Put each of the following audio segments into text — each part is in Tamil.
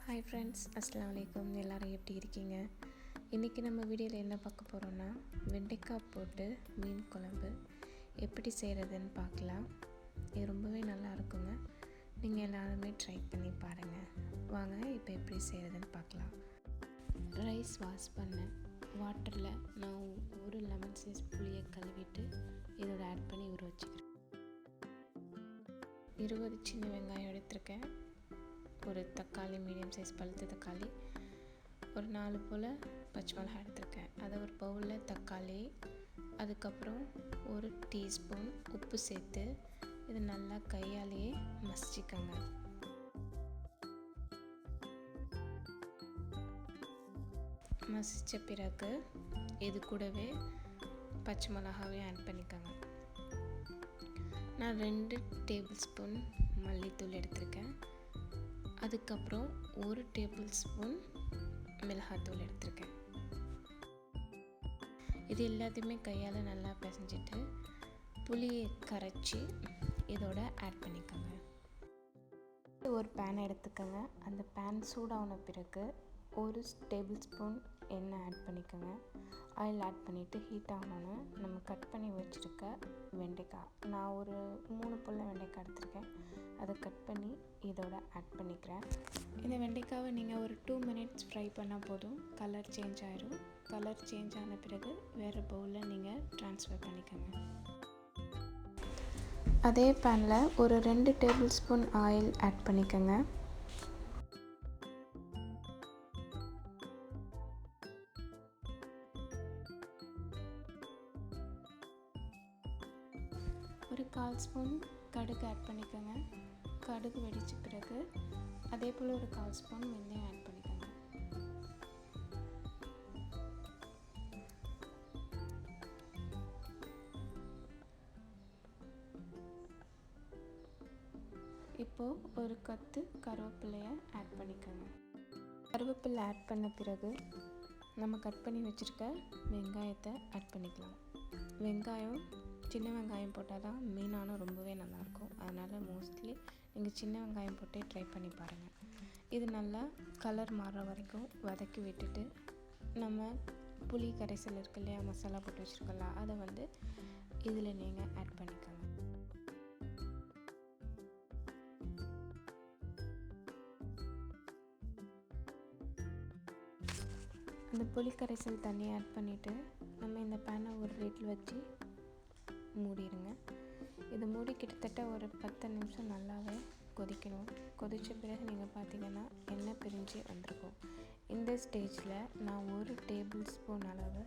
ஹாய் ஃப்ரெண்ட்ஸ், அஸ்ஸலாமு அலைக்கும். எல்லோரும் எப்படி இருக்கீங்க? இன்றைக்கி நம்ம வீடியோவில் என்ன பார்க்க போகிறோன்னா, வெண்டைக்காய் போட்டு மீன் குழம்பு எப்படி செய்கிறதுன்னு பார்க்கலாம். இது ரொம்பவே நல்லா இருக்குங்க. நீங்கள் எல்லாருமே ட்ரை பண்ணி பாருங்கள். வாங்க இப்போ எப்படி செய்கிறதுன்னு பார்க்கலாம். ரைஸ் வாஷ் பண்ணேன். வாட்டரில் நான் ஒரு லெமன் சைஸ் புளியை கழுவிட்டு இதோட ஆட் பண்ணி ஊற வச்சுக்கிறேன். 20 சின்ன வெங்காயம் எடுத்திருக்கேன். ஒரு தக்காளி, மீடியம் சைஸ் பழுத்த தக்காளி, ஒரு 4 போல் பச்சை மிளகாய் எடுத்திருக்கேன். அதை ஒரு பவுலில் தக்காளி, அதுக்கப்புறம் ஒரு டீஸ்பூன் உப்பு சேர்த்து இது நல்லா கையாலேயே மசிச்சுக்கோங்க. மசித்த பிறகு இது கூடவே பச்சை மிளகாவையும் ஆட் பண்ணிக்கோங்க. நான் 2 டேபிள் ஸ்பூன் மல்லித்தூள் எடுத்திருக்கேன். அதுக்கப்புறம் 1 டேபிள் ஸ்பூன் மிளகாத்தூள் எடுத்திருக்கேன். இது எல்லாத்தையுமே கையால் நல்லா பிசைஞ்சிட்டு புளியை கரைச்சி இதோட ஆட் பண்ணிக்கோங்க. ஒரு பேன் எடுத்துக்கோங்க. அந்த பேன் சூடான பிறகு 1 டேபிள் ஸ்பூன் எண்ணெய் ஆட் பண்ணிக்கோங்க. ஆயில் ஆட் பண்ணிவிட்டு ஹீட் ஆகணுன்னு நம்ம கட் பண்ணி வச்சுருக்க வெண்டைக்காய், நான் ஒரு 3 புல்ல வெண்டைக்காய் எடுத்திருக்கேன். அதை கட் பண்ணி இதோட ஆட் பண்ணிக்கிறேன். இந்த வெண்டைக்காவை நீங்கள் ஒரு 2 மினிட்ஸ் ஃப்ரை பண்ணால் போதும். கலர் சேஞ்ச் ஆயிரும். கலர் சேஞ்ச் ஆன பிறகு வேறு பவுலில் நீங்கள் ட்ரான்ஸ்ஃபர் பண்ணிக்கோங்க. அதே பேனில் ஒரு 2 டேபிள் ஸ்பூன் ஆயில் ஆட் பண்ணிக்கோங்க. ஒரு 1/4 ஸ்பூன் கடுகு ஆட் பண்ணிக்கோங்க. கடுகு வெடித்த பிறகு அதே போல் ஒரு 1/4 ஸ்பூன் வெந்தயம் ஆட் பண்ணிக்கோங்க. இப்போது ஒரு கொத்து கருவேப்பிலையை ஆட் பண்ணிக்கோங்க. கருவேப்பிலை ஆட் பண்ண பிறகு நம்ம கட் பண்ணி வச்சுருக்க வெங்காயத்தை ஆட் பண்ணிக்கலாம். வெங்காயம் சின்ன வெங்காயம் போட்டால் தான் மீனான ரொம்பவே நல்லாயிருக்கும். அதனால் மோஸ்ட்லி நீங்கள் சின்ன வெங்காயம் போட்டே ட்ரை பண்ணி பாருங்கள். இது நல்லா கலர் மாறுற வரைக்கும் வதக்கி விட்டுட்டு நம்ம புளி கரைசல் இருக்கு இல்லையா, மசாலா போட்டு வச்சுருக்கல, அதை இதில் நீங்கள் ஆட் பண்ணிக்கோங்க. அந்த புளி கரைசல் தண்ணியை ஆட் பண்ணிவிட்டு நம்ம இந்த பேனை ஒரு லிட்டில் வச்சு மூடிடுங்க. இது மூடி கிட்டத்தட்ட ஒரு 10 நிமிஷம் நல்லாவே கொதிக்கணும். கொதித்த பிறகு நீங்கள் பார்த்தீங்கன்னா எண்ணெய் பிரிஞ்சு வந்திருக்கும். இந்த ஸ்டேஜில் நான் 1 டேபிள் ஸ்பூன் அளவு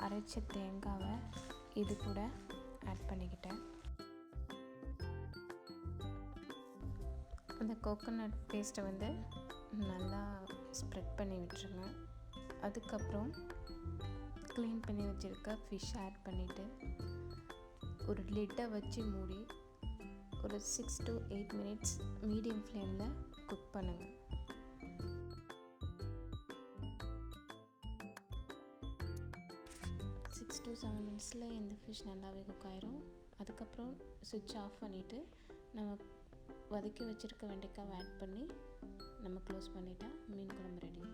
அரைச்ச தேங்காவை இது கூட ஆட் பண்ணிக்கிட்டேன். அந்த கோகோனட் பேஸ்ட்டை நல்லா ஸ்ப்ரெட் பண்ணி விட்டுருங்க. அதுக்கப்புறம் க்ளீன் பண்ணி வச்சுருக்க ஃபிஷ் ஆட் பண்ணிவிட்டு ஒரு லிட்டை வச்சு மூடி ஒரு 6 to 8 மினிட்ஸ் மீடியம் ஃப்ளேமில் குக் பண்ணுங்கள். சிக்ஸ் to 7 மினிட்ஸில் இந்த ஃபிஷ் நல்லாவே குக் ஆயிரும். அதுக்கப்புறம் சுவிட்ச் ஆஃப் பண்ணிவிட்டு நம்ம வதக்கி வச்சுருக்க வெண்டைக்காவை ஆட் பண்ணி நம்ம க்ளோஸ் பண்ணிட்டா மீன் குழம்பு ரெடி.